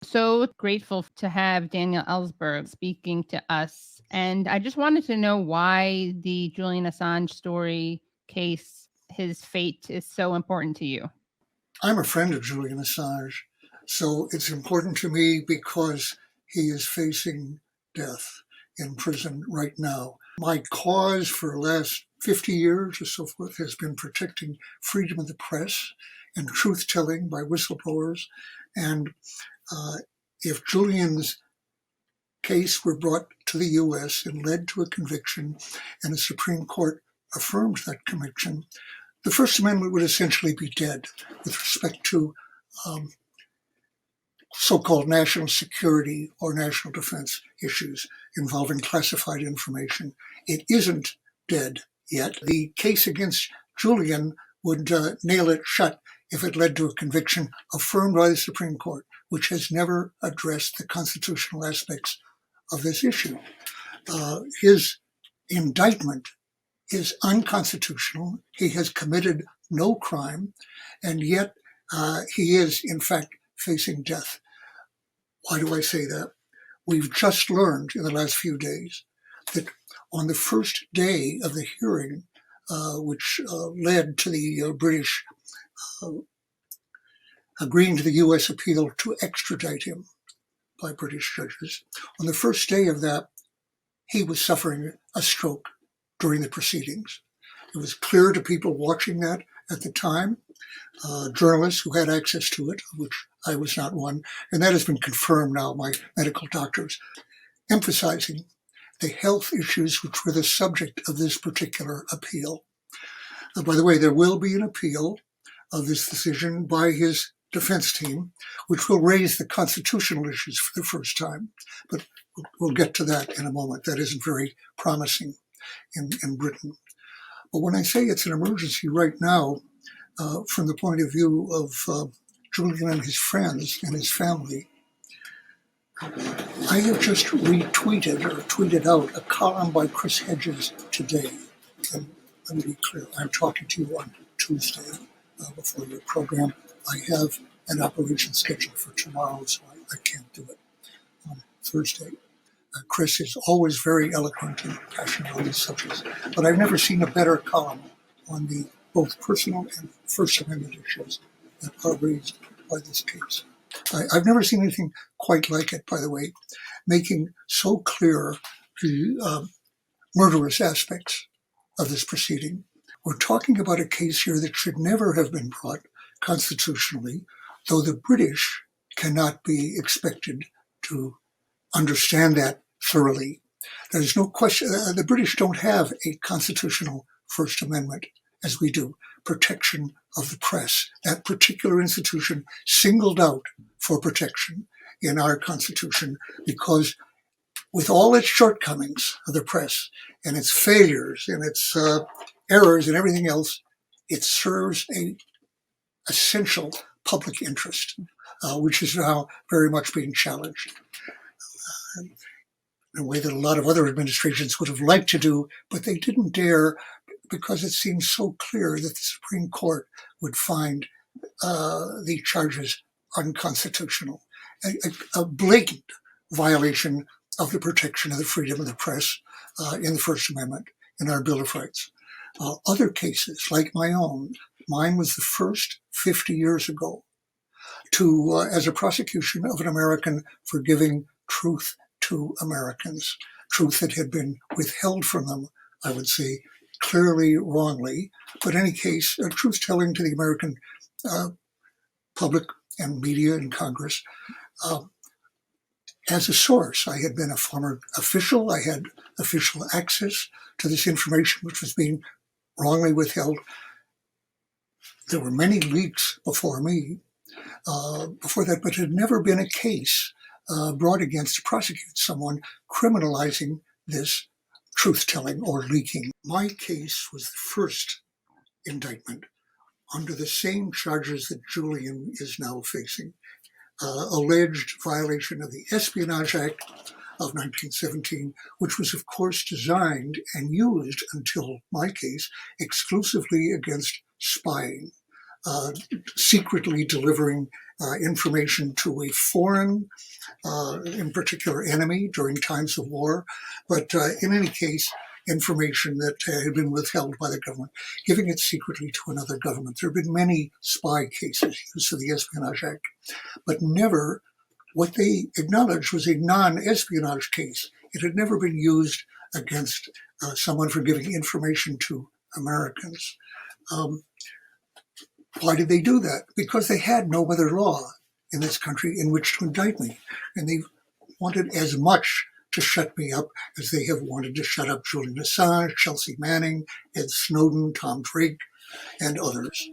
So grateful to have Daniel Ellsberg speaking to us. And I just wanted to know why the Julian Assange story case, his fate, is so important to you. I'm a friend of Julian Assange, so it's important to me because he is facing death in prison right now. My cause for the last 50 years or so forth has been protecting freedom of the press and truth-telling by whistleblowers. And if Julian's case were brought to the U.S. and led to a conviction, and the Supreme Court affirmed that conviction, the First Amendment would essentially be dead with respect to so-called national security or national defense issues involving classified information. It isn't dead yet. The case against Julian would nail it shut if it led to a conviction affirmed by the Supreme Court, which has never addressed the constitutional aspects of this issue. His indictment is unconstitutional. He has committed no crime, and yet he is, in fact, facing death. Why do I say that? We've just learned in the last few days that on the first day of the hearing, which led to the British agreeing to the U.S. appeal to extradite him by British judges, on the first day of that, he was suffering a stroke during the proceedings. It was clear to people watching that at the time, journalists who had access to it, which I was not one, and that has been confirmed now by medical doctors, emphasizing the health issues which were the subject of this particular appeal. By the way, there will be an appeal of this decision by his defense team, which will raise the constitutional issues for the first time. But we'll get to that in a moment. That isn't very promising in Britain. But when I say it's an emergency right now, from the point of view of Julian and his friends and his family, I have just retweeted or tweeted out a column by Chris Hedges today. And let me be clear, I'm talking to you on Tuesday before your program. I have an operation scheduled for tomorrow, so I can't do it on Thursday. Chris is always very eloquent and passionate on these subjects, but I've never seen a better column on the both personal and First Amendment issues that are raised by this case. I've never seen anything quite like it, by the way, making so clear the murderous aspects of this proceeding. We're talking about a case here that should never have been brought constitutionally, though the British cannot be expected to understand that thoroughly. There's no question. The British don't have a constitutional First Amendment as we do, protection of the press. That particular institution singled out for protection in our Constitution because with all its shortcomings of the press and its failures and its errors and everything else, it serves a essential public interest, which is now very much being challenged in a way that a lot of other administrations would have liked to do, but they didn't dare because it seemed so clear that the Supreme Court would find the charges unconstitutional. A blatant violation of the protection of the freedom of the press in the First Amendment, in our Bill of Rights. Other cases, like my own, mine was the first 50 years ago to, as a prosecution of an American for giving truth to Americans, truth that had been withheld from them, I would say, clearly wrongly, but in any case, truth-telling to the American public and media and Congress. As a source, I had been a former official. I had official access to this information which was being wrongly withheld. There were many leaks before me, before that, but it had never been a case brought against to prosecute someone criminalizing this truth-telling or leaking. My case was the first indictment under the same charges that Julian is now facing. Alleged violation of the Espionage Act of 1917, which was, of course, designed and used until my case exclusively against spying, secretly delivering information to a foreign, in particular, enemy during times of war. But in any case, information that had been withheld by the government, giving it secretly to another government. There have been many spy cases, use of the Espionage Act, but never what they acknowledged was a non-espionage case. It had never been used against someone for giving information to Americans. Why did they do that? Because they had no other law in this country in which to indict me. And they wanted as much to shut me up as they have wanted to shut up Julian Assange, Chelsea Manning, Ed Snowden, Tom Drake, and others.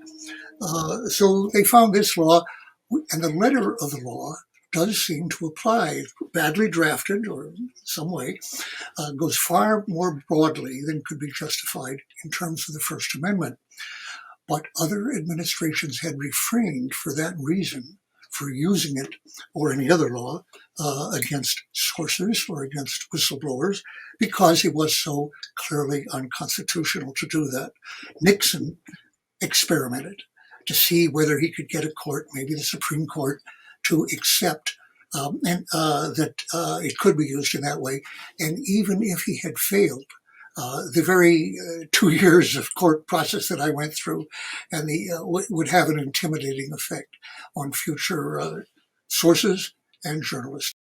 So they found this law, and the letter of the law does seem to apply. Badly drafted, or in some way, goes far more broadly than could be justified in terms of the First Amendment. But other administrations had refrained for that reason, for using it or any other law against sources or against whistleblowers, because it was so clearly unconstitutional to do that. Nixon experimented to see whether he could get a court, maybe the Supreme Court, to accept that it could be used in that way. And even if he had failed, the very 2 years of court process that I went through, and would have an intimidating effect on future sources and journalists.